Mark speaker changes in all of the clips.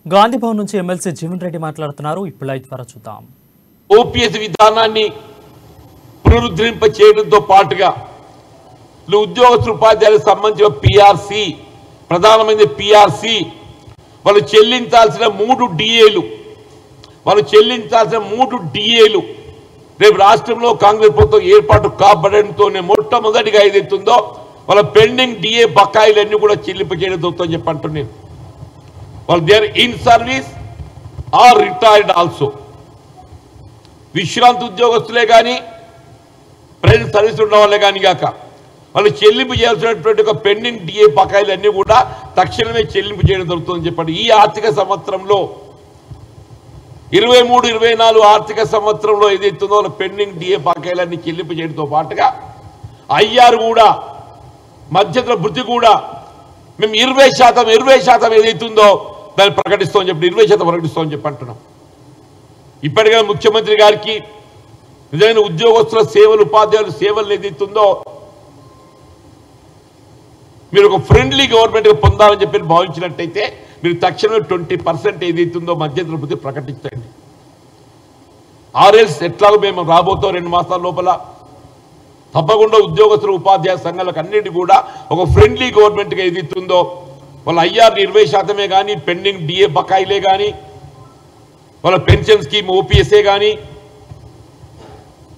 Speaker 1: గాంధీ భవన్ నుంచి ఎమ్మెల్సీ జీవన్ రెడ్డి మాట్లాడుతున్నారు. ఇప్పుడు లైవ్ ద్వారా చూద్దాం.
Speaker 2: ఓపీఎస్ విధానాన్ని పునరుద్ధరింప చేయడంతో పాటుగా ఉద్యోగస్తుల ఉపాధ్యాయులకు సంబంధించిన పీఆర్సీ, ప్రధానమైన పీఆర్సీ, వాళ్ళు చెల్లించాల్సిన 3 డిఏలు రేపు రాష్ట్రంలో కాంగ్రెస్ ప్రభుత్వం ఏర్పాటు కాబడడంతోనే మొట్టమొదటిగా ఏదైతుందో వాళ్ళ పెండింగ్ డిఏ బకాయిలన్నీ కూడా చెల్లింప చేయడం జరుగుతుందని చెప్పి అంటున్నాను. వాళ్ళు they are in service or retired also. విశ్రాంతి ఉద్యోగస్తులే కానీ ప్రజెంట్ సర్వీస్ ఉన్న వాళ్ళే కానీ కాక వాళ్ళు చెల్లింపు చేయాల్సినటువంటి ఒక పెండింగ్ డిఏ బకాయిలన్నీ కూడా తక్షణమే చెల్లింపు చేయడం జరుగుతుందని చెప్పండి. ఈ ఆర్థిక సంవత్సరంలో 23-24 ఆర్థిక సంవత్సరంలో ఏదైతుందో వాళ్ళ పెండింగ్ డిఏ బకాయిలన్నీ చెల్లింపు చేయడంతో పాటుగా ఐఆర్ కూడా మధ్యంతర వృద్ధి కూడా మేము 20% ఏదైతుందో దాన్ని ప్రకటిస్తామని చెప్పి 20% ప్రకటిస్తామని చెప్పి అంటున్నాం. ఇప్పటికే ముఖ్యమంత్రి గారికి నిజమైన ఉద్యోగస్తుల సేవలు, ఉపాధ్యాయుల సేవలు ఏదైతుందో మీరు ఒక ఫ్రెండ్లీ గవర్నమెంట్గా పొందాలని చెప్పి భావించినట్టయితే మీరు తక్షణమే 20% ఏదైతుందో మధ్యంతర వృద్ధి ప్రకటించండి. ఆర్ఎల్స్ ఎట్లాగో మేము రాబోతాం 2 మాసాల లోపల తప్పకుండా ఉద్యోగస్తుల ఉపాధ్యాయ సంఘాలకు అన్నిటి కూడా ఒక ఫ్రెండ్లీ గవర్నమెంట్గా ఏదైతుందో వాళ్ళ ఐఆర్ 20% కానీ, పెండింగ్ డిఏ బకాయిలే కానీ, వాళ్ళ పెన్షన్ స్కీమ్ ఓపీఎస్ఏ కానీ,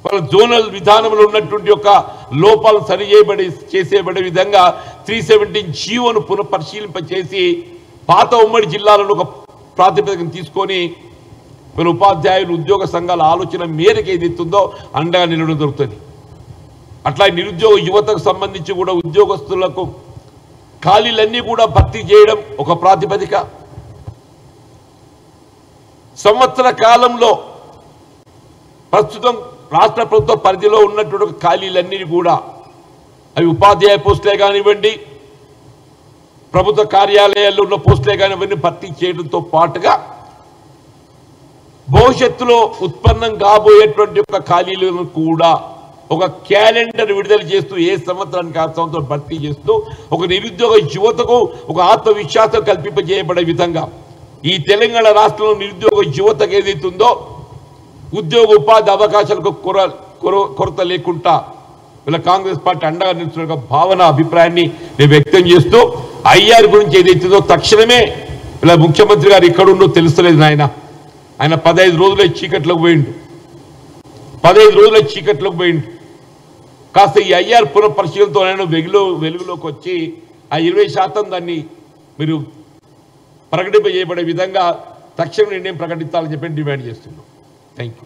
Speaker 2: వాళ్ళ జోనల్ విధానంలో ఉన్నటువంటి యొక్క లోపాలను చేసేబడే విధంగా 317 జీవోను పునఃపరిశీలింప చేసి పాత ఉమ్మడి జిల్లాలను ఒక ప్రాతిపదికను తీసుకొని వీళ్ళ ఉపాధ్యాయులు ఉద్యోగ సంఘాల ఆలోచన మేరకు ఏదైతుందో అండగా నిలవడం జరుగుతుంది. అట్లా నిరుద్యోగ యువతకు సంబంధించి కూడా ఉద్యోగస్తులకు ఖాళీలన్నీ కూడా భర్తీ చేయడం ఒక ప్రాతిపదిక. సంవత్సర కాలంలో ప్రస్తుతం రాష్ట్ర ప్రభుత్వ పరిధిలో ఉన్నటువంటి ఖాళీలన్నీ కూడా అవి ఉపాధ్యాయ పోస్టులే కానివ్వండి, ప్రభుత్వ కార్యాలయాల్లో ఉన్న పోస్టులే కానివ్వండి భర్తీ చేయడంతో పాటుగా భవిష్యత్తులో ఉత్పన్నం కాబోయేటువంటి యొక్క ఖాళీలను కూడా ఒక క్యాలెండర్ విడుదల చేస్తూ ఏ సంవత్సరానికి ఆ సంవత్సరం భర్తీ చేస్తూ ఒక నిరుద్యోగ యువతకు ఒక ఆత్మవిశ్వాసం కల్పింపజేయబడే విధంగా ఈ తెలంగాణ రాష్ట్రంలో నిరుద్యోగ యువతకు ఏదైతుందో ఉద్యోగ ఉపాధి అవకాశాలకు కొరత లేకుండా వీళ్ళ కాంగ్రెస్ పార్టీ అండగా నిలుస్తున్న భావన, అభిప్రాయాన్ని నేను వ్యక్తం చేస్తూ ఐఆర్ గురించి ఏదైతుందో తక్షణమే ఇలా ముఖ్యమంత్రి గారు ఎక్కడుండో తెలుస్తలేదు. ఆయన 15 రోజులే చీకట్లోకి పోయిండు. కాస్త ఈ ఐఆర్ పునఃపరిశీలనతో ఆయన వెలుగులోకి వచ్చి ఆ 20% దాన్ని మీరు ప్రకటింపజేయబడే విధంగా తక్షణ నిర్ణయం ప్రకటించాలని చెప్పి డిమాండ్ చేస్తున్నాం. Thank you.